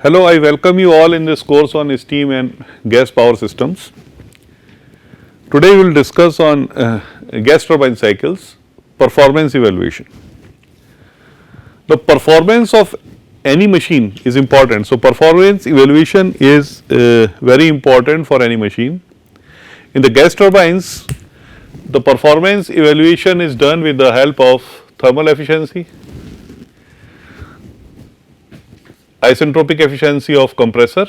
Hello, I welcome you all in this course on steam and gas power systems. Today we will discuss on gas turbine cycles, performance evaluation. The performance of any machine is important. So, performance evaluation is very important for any machine. In the gas turbines, the performance evaluation is done with the help of thermal efficiency, isentropic efficiency of compressor,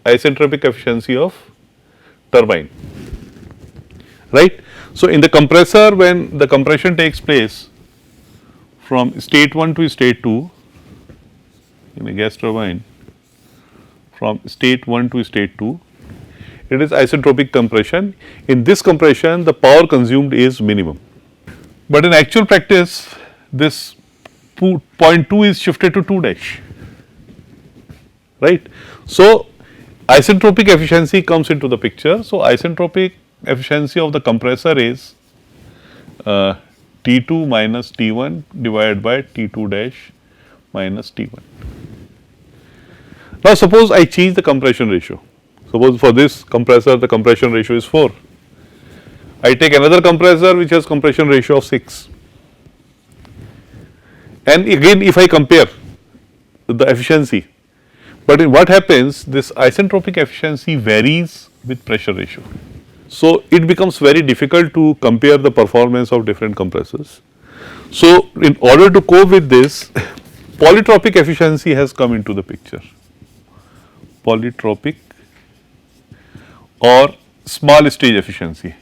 isentropic efficiency of turbine, right. So, in the compressor, when the compression takes place from state 1 to state 2 in a gas turbine, from state 1 to state 2, it is isentropic compression. In this compression, the power consumed is minimum, but in actual practice this point 2 is shifted to 2 dash, right. So, isentropic efficiency comes into the picture. So, isentropic efficiency of the compressor is T2 minus T1 divided by T2 dash minus T1. Now, suppose I change the compression ratio. Suppose for this compressor the compression ratio is 4. I take another compressor which has compression ratio of 6. And again if I compare the efficiency, but in what happens, this isentropic efficiency varies with pressure ratio. So, it becomes very difficult to compare the performance of different compressors. So, in order to cope with this, polytropic efficiency has come into the picture. Polytropic or small stage efficiency.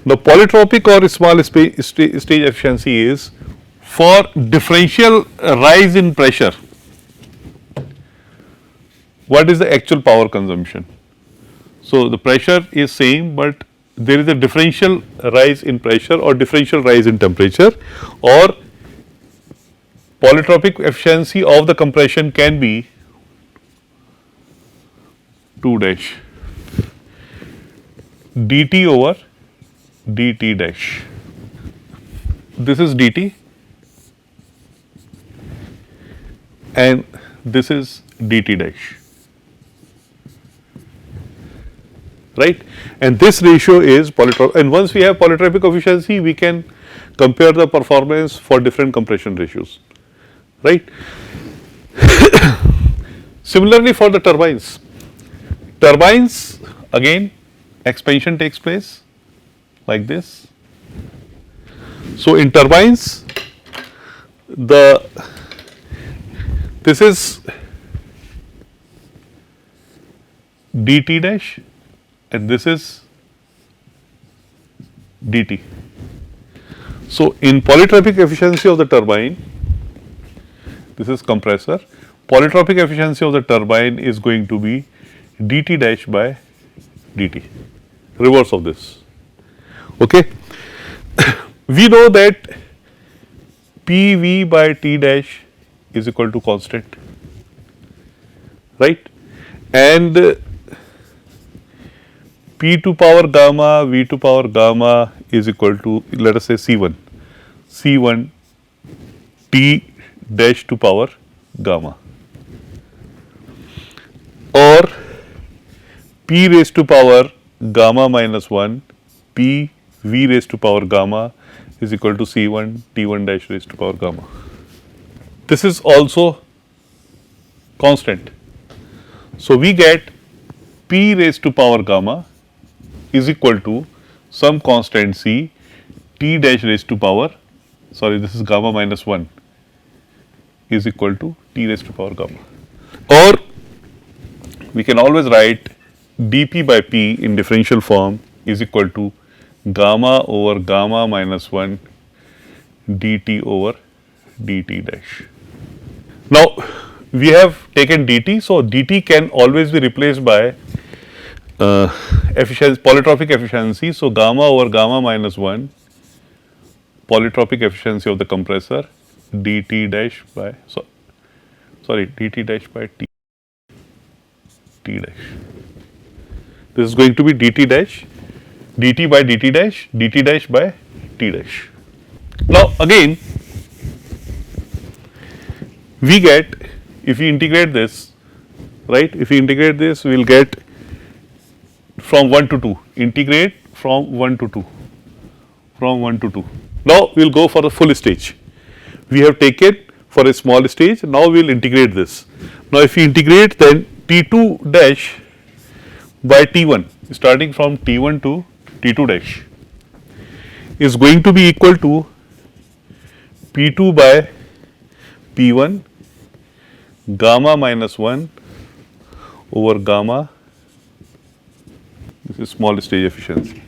The polytropic or small stage efficiency is for differential rise in pressure. What is the actual power consumption? So, the pressure is same, but there is a differential rise in pressure or differential rise in temperature, or polytropic efficiency of the compression can be 2 dash dt over dt dash. This is dt and this is dt dash, right, and this ratio is polytropic, and once we have polytropic efficiency we can compare the performance for different compression ratios, right. Similarly for the turbines, again expansion takes place like this. So, in turbines this is dt dash and this is dt. So, in polytropic efficiency of the turbine, this is compressor, polytropic efficiency of the turbine is going to be dt dash by dt, reverse of this. Okay. We know that PV by T dash is equal to constant, right, and P to power gamma, V to power gamma is equal to, let us say, C1 T dash to power gamma, or P raised to power gamma minus 1 P V raised to power gamma is equal to C1 T1 dash raised to power gamma. This is also constant. So, we get P raised to power gamma is equal to some constant C T dash raised to power, sorry, this is gamma minus 1 is equal to T raised to power gamma, or we can always write dP by P in differential form is equal to gamma over gamma minus 1 dt over dt dash. Now, we have taken dt, so dt can always be replaced by polytropic efficiency. So, gamma over gamma minus 1 polytropic efficiency of the compressor dt dash by dt dash by t dash. This is going to be dt dash dt by dt dash by t dash. Now, again we get, if we integrate this, right, if we integrate this, we will get from 1 to 2, integrate from 1 to 2, from 1 to 2. Now, we will go for the full stage. We have taken for a small stage, now we will integrate this. Now, if we integrate, then T2 dash by T1, starting from T1 to T2 dash, is going to be equal to P2 by P1 gamma minus 1 over gamma, this is small stage efficiency.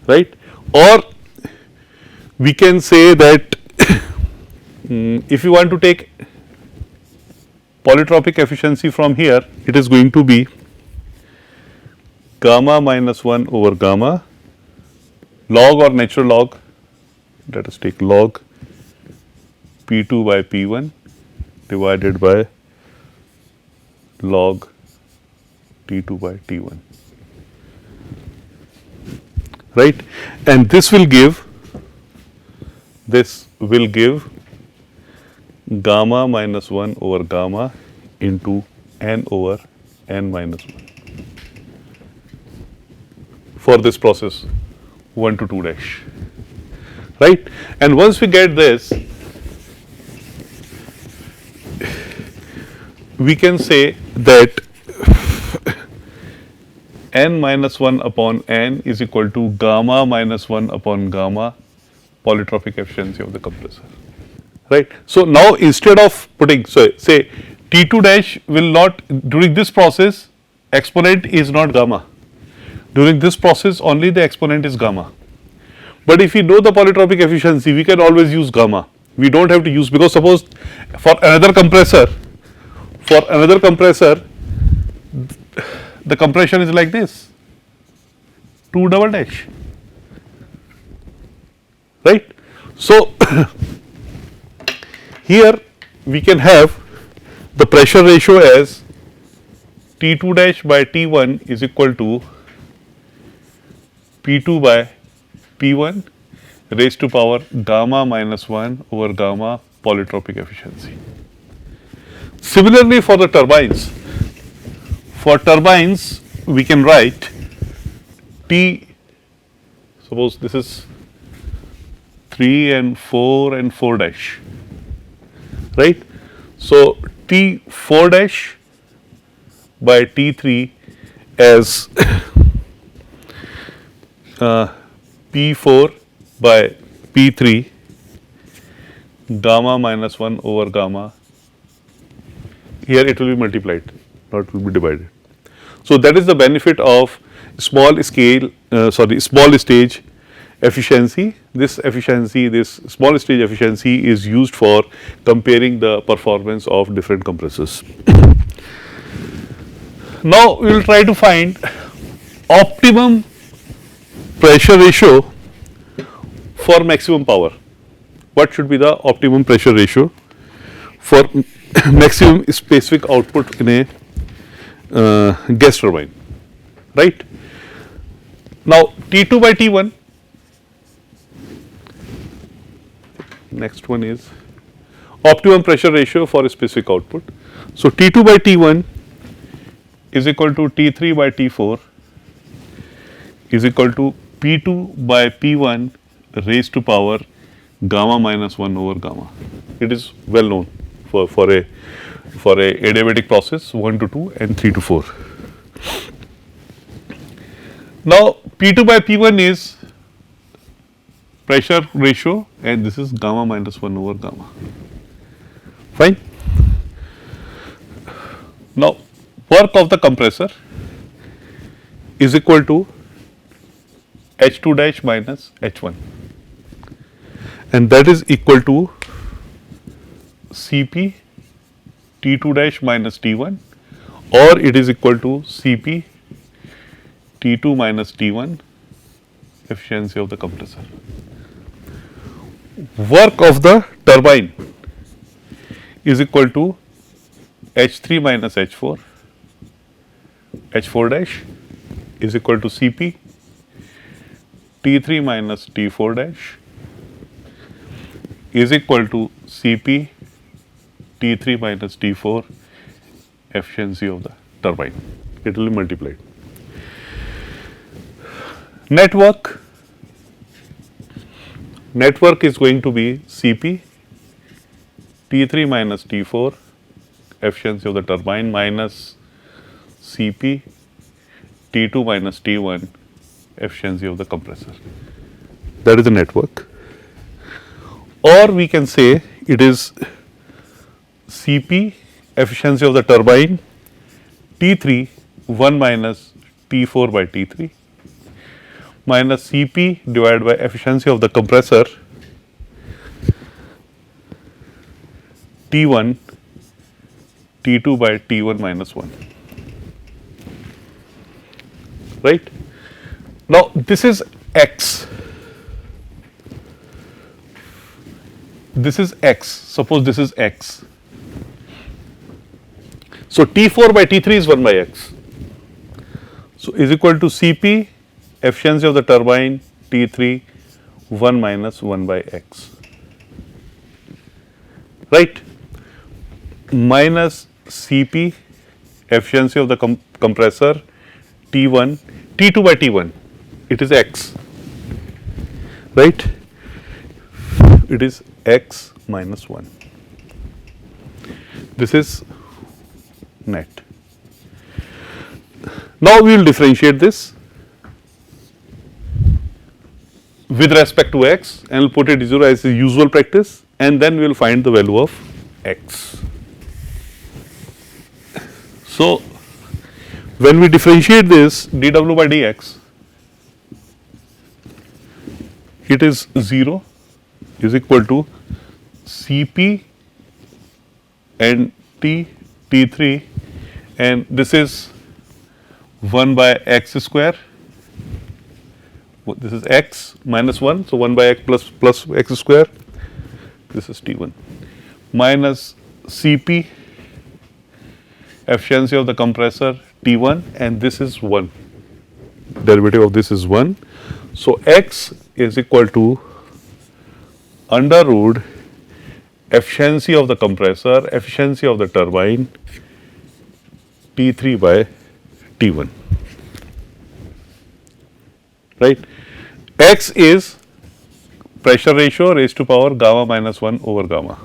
Right? Or we can say that if you want to take polytropic efficiency from here, it is going to be gamma minus 1 over gamma, log or natural log, let us take log P2 by P1 divided by log T2 by T1, right, and this will give gamma minus 1 over gamma into n over n minus 1 for this process 1 to 2 dash, right. And once we get this, we can say that n minus 1 upon n is equal to gamma minus 1 upon gamma polytropic efficiency of the compressor, right. So, now instead of putting, so say T2 dash will not, during this process exponent is not gamma, during this process only the exponent is gamma. But if we know the polytropic efficiency, we can always use gamma, we do not have to use, because suppose for another compressor, the compression is like this, 2 double dash, right. So, here we can have the pressure ratio as T2 dash by T1 is equal to P2 by P1 raised to power gamma minus 1 over gamma polytropic efficiency. Similarly, for the turbines, we can write T, suppose this is 3 and 4 dash, right. So, T4 dash by T3 as P4 by P3 gamma minus 1 over gamma, here it will be multiplied, not will be divided. So, that is the benefit of small stage efficiency. This small stage efficiency is used for comparing the performance of different compressors. Now, we will try to find optimum pressure ratio for maximum power. What should be the optimum pressure ratio for maximum specific output in a gas turbine, right. Now, T2 by T1, next one is optimum pressure ratio for a specific output. So, T2 by T1 is equal to T3 by T4 is equal to P2 by P1 raised to power gamma minus 1 over gamma. It is well known for a adiabatic process 1 to 2 and 3 to 4. Now, P2 by P1 is pressure ratio and this is gamma minus 1 over gamma, fine. Now, work of the compressor is equal to H2 dash minus H1 and that is equal to Cp T2 dash minus T1 or it is equal to Cp T2 minus T1 efficiency of the compressor. Work of the turbine is equal to H3 minus H4 dash is equal to Cp T3 minus T4 dash is equal to Cp T3 minus T4 efficiency of the turbine. It will be multiplied. Network is going to be Cp T3 minus T4 efficiency of the turbine minus Cp T2 minus T1 efficiency of the compressor. That is the network. Or we can say it is Cp efficiency of the turbine T3 1 minus T4 by T3 minus Cp divided by efficiency of the compressor T1 T2 by T1 minus 1. Right? Now, this is X. This is X. Suppose this is X. So, T4 by T3 is 1 by X. So, is equal to Cp efficiency of the turbine T3 1 minus 1 by X. Right? Minus Cp efficiency of the compressor T1 T2 by T1, it is X, right? It is X minus 1. This is net. Now we will differentiate this with respect to X and we'll put it 0 as the usual practice, and then we will find the value of X. So, when we differentiate this dw by dx, it is 0 is equal to Cp and T3, and this is 1 by x square. This is x minus 1, so 1 by x plus x square. This is T1 minus Cp efficiency of the compressor T1, and this is 1. Derivative of this is 1. So, x is equal to under root efficiency of the compressor, efficiency of the turbine T3 by T1. Right? X is pressure ratio raised to power gamma minus 1 over gamma.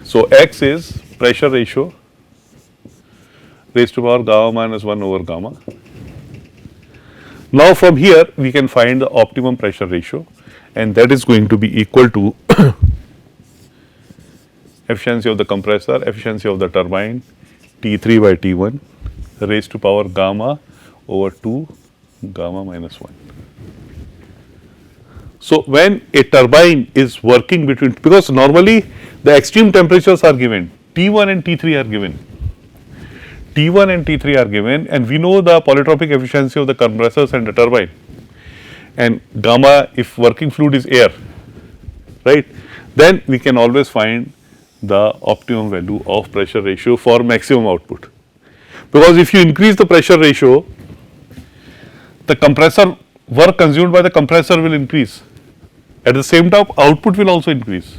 So, X is pressure ratio raised to power gamma minus 1 over gamma. Now, from here we can find the optimum pressure ratio, and that is going to be equal to efficiency of the compressor, efficiency of the turbine T3 by T1 raised to power gamma over 2 gamma minus 1. So, when a turbine is working between, because normally the extreme temperatures are given, T1 and T3 are given. T1 and T3 are given, and we know the polytropic efficiency of the compressors and the turbine, and gamma if working fluid is air, right, then we can always find the optimum value of pressure ratio for maximum output. Because if you increase the pressure ratio, the compressor work consumed by the compressor will increase. At the same time, output will also increase.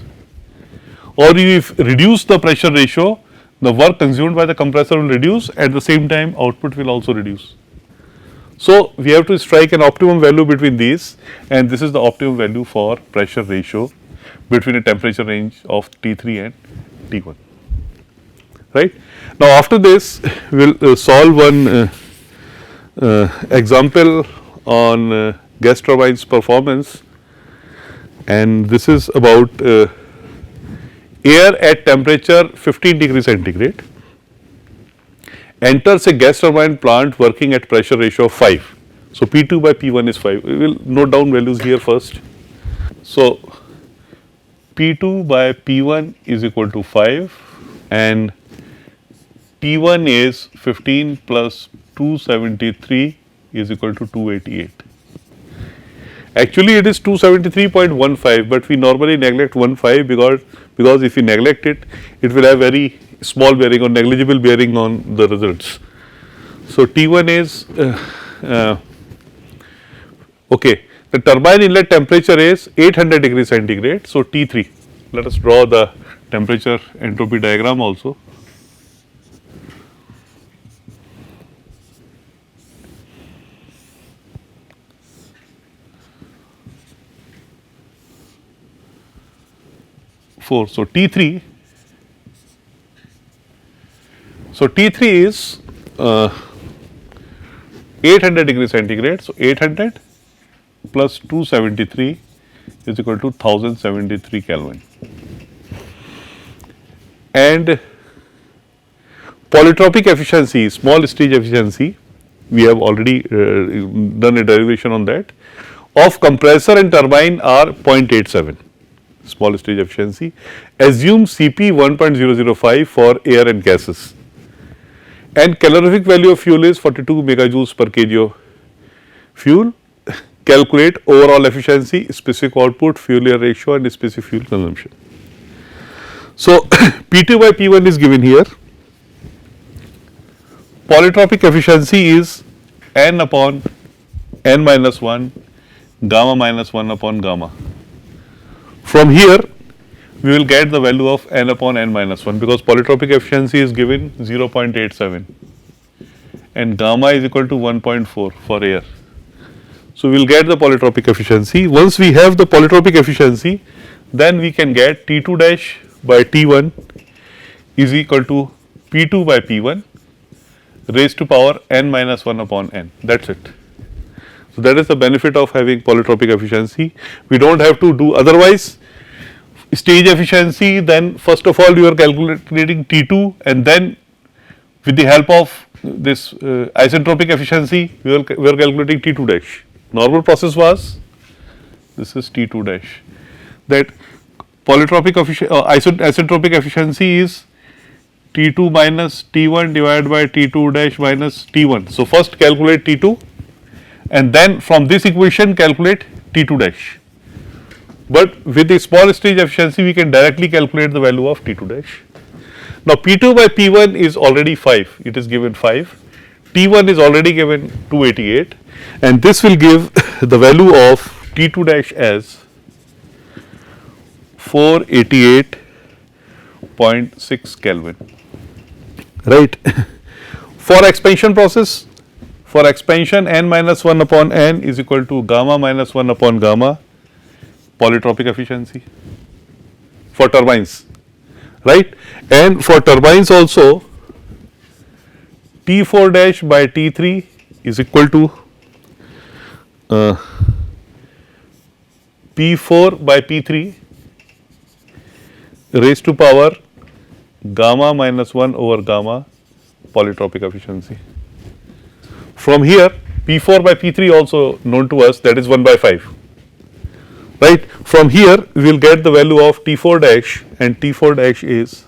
Or if reduce the pressure ratio, the work consumed by the compressor will reduce, at the same time output will also reduce. So, we have to strike an optimum value between these, and this is the optimum value for pressure ratio between a temperature range of T3 and T1. Right. Now, after this we will solve one example on gas turbines performance, and this is about air at temperature 15 degrees centigrade enters a gas turbine plant working at pressure ratio of 5. So, P2 by P1 is 5. We will note down values here first. So, P2 by P1 is equal to 5, and T1 is 15 plus 273 is equal to 288. Actually, it is 273.15, but we normally neglect 15 because if we neglect it, it will have very small bearing or negligible bearing on the results. So, T1 is okay. The turbine inlet temperature is 800 degrees centigrade. So, T3, let us draw the temperature entropy diagram also. So, T3 is 800 degrees centigrade. So, 800 plus 273 is equal to 1073 Kelvin. And polytropic efficiency, small stage efficiency, we have already done a derivation on that, of compressor and turbine are 0.87. Small stage efficiency. Assume Cp 1.005 for air and gases, and calorific value of fuel is 42 megajoules per kg of fuel. Calculate overall efficiency, specific output, fuel air ratio and specific fuel consumption. So, P2 by P1 is given here. Polytropic efficiency is n upon n minus 1 gamma minus 1 upon gamma. From here, we will get the value of n upon n minus 1, because polytropic efficiency is given 0.87 and gamma is equal to 1.4 for air. So, we will get the polytropic efficiency. Once we have the polytropic efficiency, then we can get T2 dash by T1 is equal to P2 by P1 raised to power n minus 1 upon n. That is it. So, that is the benefit of having polytropic efficiency. We do not have to do otherwise. Stage efficiency, then first of all you are calculating T2, and then with the help of this isentropic efficiency we are calculating T2 dash. Normal process was, this is T2 dash, that polytropic isentropic efficiency is T2 minus T1 divided by T2 dash minus T1. So, first calculate T2 and then from this equation calculate T2 dash. But with the small stage efficiency we can directly calculate the value of T2 dash. Now, P2 by P1 is already 5, it is given 5, T1 is already given 288, and this will give the value of T2 dash as 488.6 Kelvin, right. For expansion process, for expansion n minus 1 upon n is equal to gamma minus 1 upon gamma polytropic efficiency for turbines, right. And for turbines also, T4 dash by T3 is equal to P4 by P3 raised to power gamma minus 1 over gamma polytropic efficiency. From here, P4 by P3 also known to us, that is 1 by 5. Right. From here we will get the value of T4 dash, and T4 dash is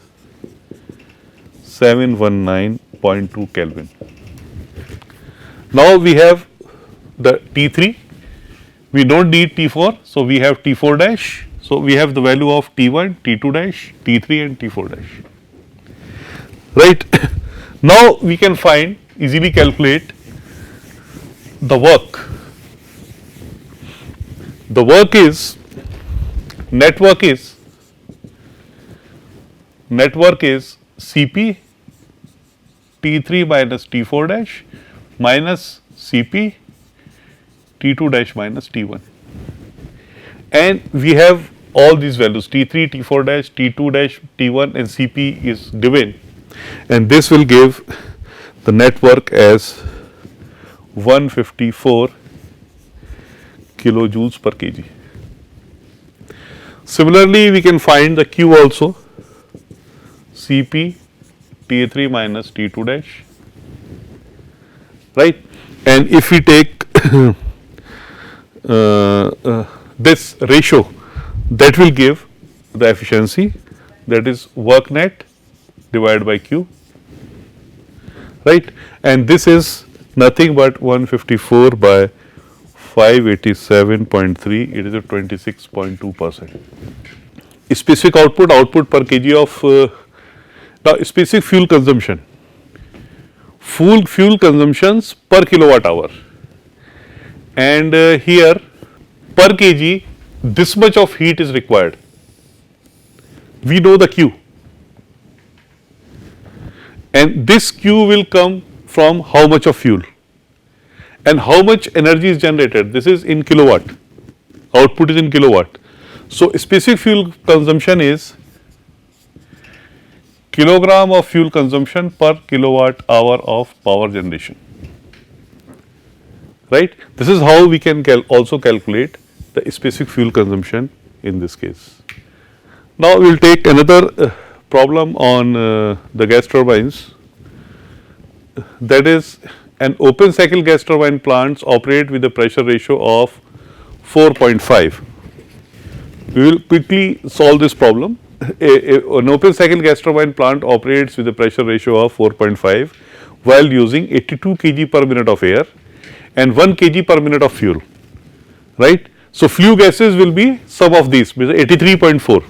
719.2 Kelvin. Now we have the T3, we do not need T4, so we have T4 dash. So, we have the value of T1, T2 dash, T3 and T4 dash, right. Now we can find, easily calculate the work. The work is, net work is Cp T3 minus T4 dash minus Cp T2 dash minus T1, and we have all these values T3, T4 dash, T2 dash, T1 and Cp is given, and this will give the net work as 154 kilojoules per kg. Similarly, we can find the Q also, Cp T3 minus T2 dash, right. And if we take this ratio, that will give the efficiency, that is work net divided by Q, right. And this is nothing but 154 by 587.3, it is a 26.2%. Specific output per kg of now specific fuel consumption, fuel consumptions per kilowatt hour, and here per kg this much of heat is required. We know the Q, and this Q will come from how much of fuel and how much energy is generated. This is in kilowatt, output is in kilowatt. So, specific fuel consumption is kilogram of fuel consumption per kilowatt hour of power generation, right. This is how we can also calculate the specific fuel consumption in this case. Now, we will take another problem on the gas turbines, that is an open cycle gas turbine plants operate with a pressure ratio of 4.5. We will quickly solve this problem. An open cycle gas turbine plant operates with a pressure ratio of 4.5 while using 82 kg per minute of air and 1 kg per minute of fuel, right. So, flue gases will be sum of these, 83.4.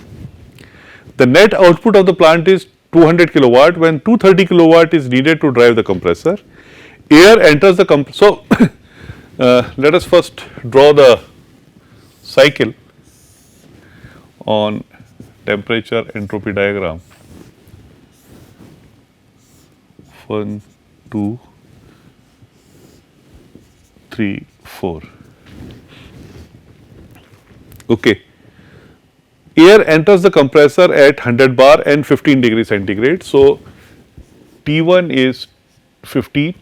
The net output of the plant is 200 kilowatt when 230 kilowatt is needed to drive the compressor. Air enters the compressor. So, let us first draw the cycle on temperature entropy diagram. 1, 2, 3, 4. Okay. Air enters the compressor at 100 bar and 15 degree centigrade. So, T1 is 15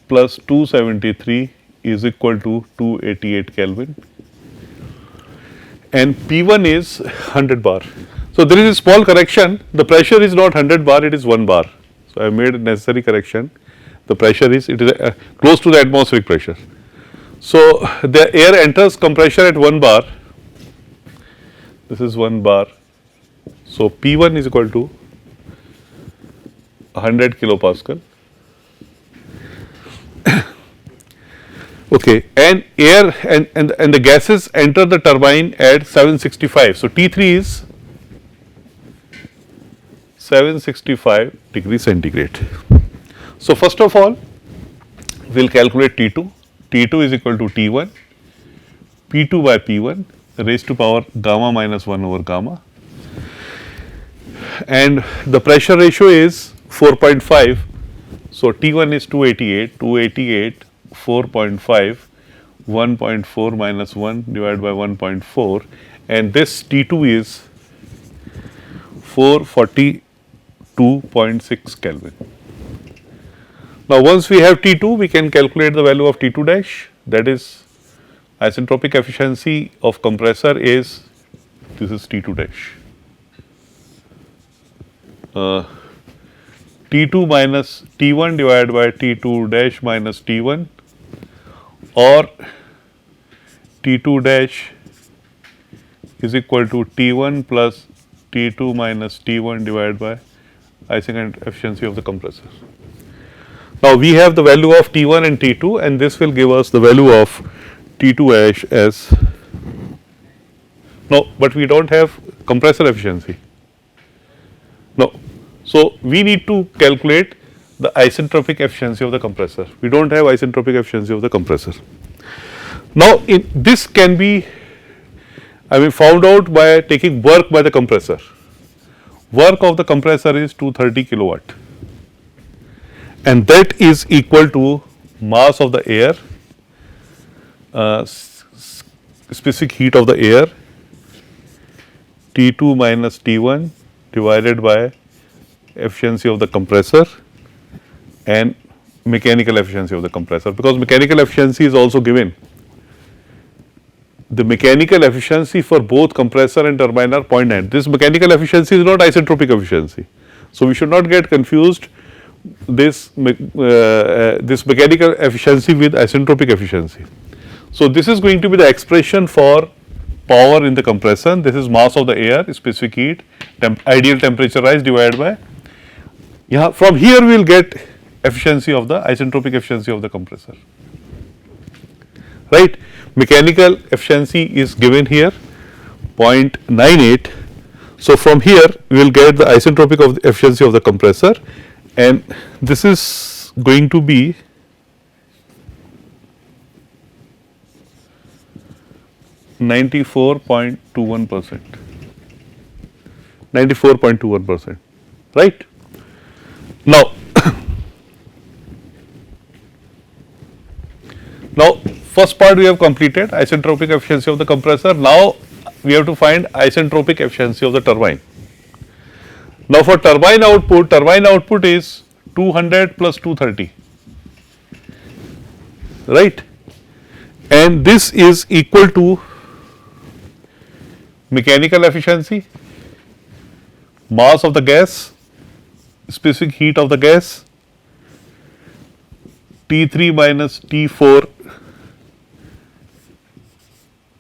plus 273 is equal to 288 Kelvin and P1 is 100 bar. So, there is a small correction, the pressure is not 100 bar, it is 1 bar. So, I have made a necessary correction, the pressure is, it is close to the atmospheric pressure. So, the air enters compressor at 1 bar, this is 1 bar. So, P1 is equal to 100 kilopascal. Okay, and air and the gases enter the turbine at 765. So, T3 is 765 degrees centigrade. So, first of all, we will calculate T2. T2 is equal to T1, P2 by P1 raised to power gamma minus 1 over gamma, and the pressure ratio is 4.5. So, T1 is 288, 4.5, 1.4 minus 1 divided by 1.4, and this T2 is 442.6 Kelvin. Now, once we have T2, we can calculate the value of T2 dash, that is isentropic efficiency of compressor is, this is T2 dash. T2 minus T1 divided by T2 dash minus T1, or T2 dash is equal to T1 plus T2 minus T1 divided by isentropic efficiency of the compressor. Now, we have the value of T1 and T2, and this will give us the value of T2 dash as, no, but we do not have compressor efficiency, no. So, we need to calculate the isentropic efficiency of the compressor. We do not have isentropic efficiency of the compressor. Now, this can be, found out by taking work by the compressor. Work of the compressor is 230 kilowatt, and that is equal to mass of the air, specific heat of the air, T2 minus T1 divided by efficiency of the compressor and mechanical efficiency of the compressor, because mechanical efficiency is also given. The mechanical efficiency for both compressor and turbine are 0.9. This mechanical efficiency is not isentropic efficiency. So, we should not get confused this mechanical efficiency with isentropic efficiency. So, this is going to be the expression for power in the compressor. This is mass of the air, specific heat, ideal temperature rise divided by, from here we will get efficiency of the isentropic efficiency of the compressor, right. Mechanical efficiency is given here 0.98. So, from here we will get the isentropic of the efficiency of the compressor, and this is going to be 94.21%. 94.21%, right? Now, now first part we have completed, isentropic efficiency of the compressor. Now we have to find isentropic efficiency of the turbine. Now for turbine output is 200 plus 230, right? And this is equal to mechanical efficiency, mass of the gas, specific heat of the gas, T3 minus T4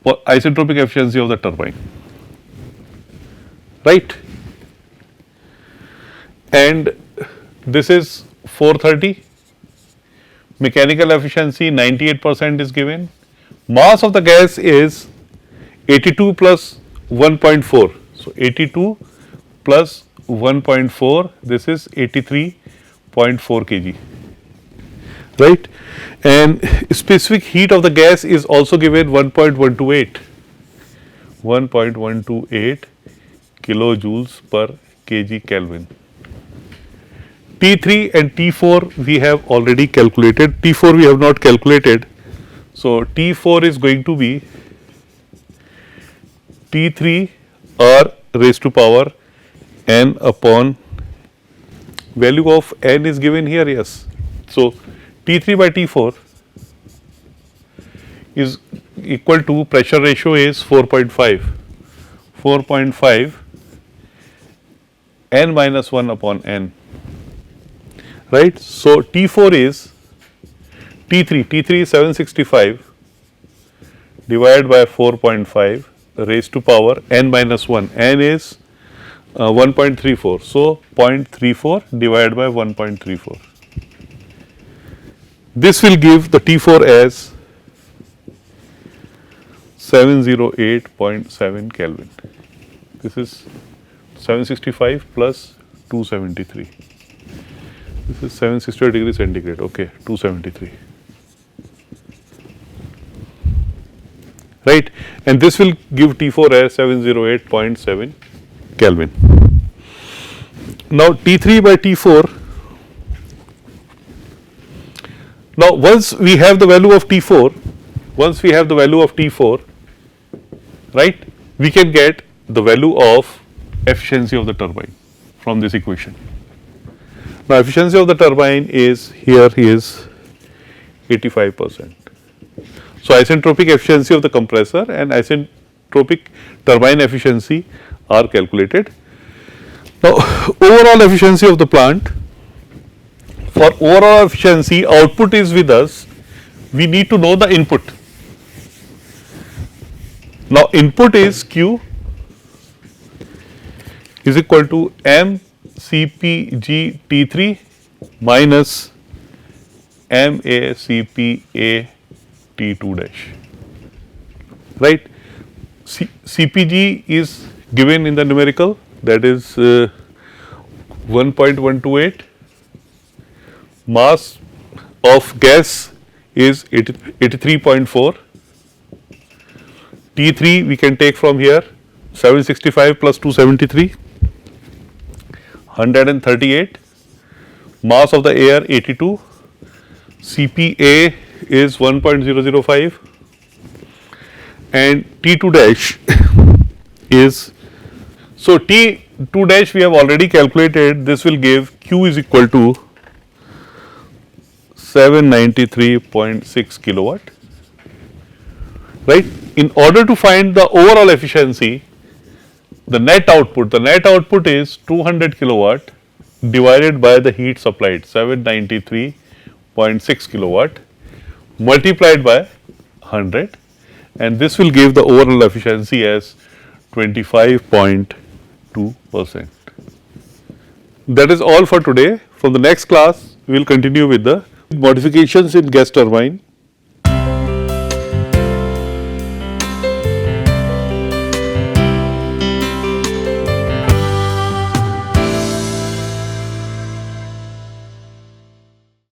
isentropic efficiency of the turbine, right? And this is 430, mechanical efficiency 98% is given, mass of the gas is 82 plus 1.4, so 82 plus 1.4, this is 83.4 kg, right? And specific heat of the gas is also given 1.128 kilojoules per kg Kelvin. T3 and T4 we have already calculated, T4 we have not calculated, so T4 is going to be T3 R raised to power n upon value of n is given here, yes. So T3 by T4 is equal to, pressure ratio is 4.5 n minus 1 upon n, right. So T4 is T3 is 765 divided by 4.5 raised to power n minus 1, n is 1.34, so 0.34 divided by 1.34. This will give the T4 as 708.7 Kelvin. This is 765 plus 273. This is 768 degrees centigrade, okay, 273. Right, and this will give T4 as 708.7 Kelvin. Now T3 by T4. Now once we have the value of T4, right, we can get the value of efficiency of the turbine from this equation. Now efficiency of the turbine is here is 85%. So isentropic efficiency of the compressor and isentropic turbine efficiency are calculated. Now overall efficiency of the plant. For overall efficiency, output is with us, we need to know the input. Now input is Q is equal to M CPG T3 minus MA CPA T2 dash, right. CPG is given in the numerical, that is 1.128, mass of gas is 83.4, T3 we can take from here 765 plus 273, 138, mass of the air 82, CPA is 1.005 and T2 dash is, so T2 dash we have already calculated, this will give Q is equal to 793.6 kilowatt, right. In order to find the overall efficiency, the net output is 200 kilowatt divided by the heat supplied 793.6 kilowatt multiplied by 100, and this will give the overall efficiency as 25.2%. That is all for today. From the next class, we will continue with the modifications in gas turbine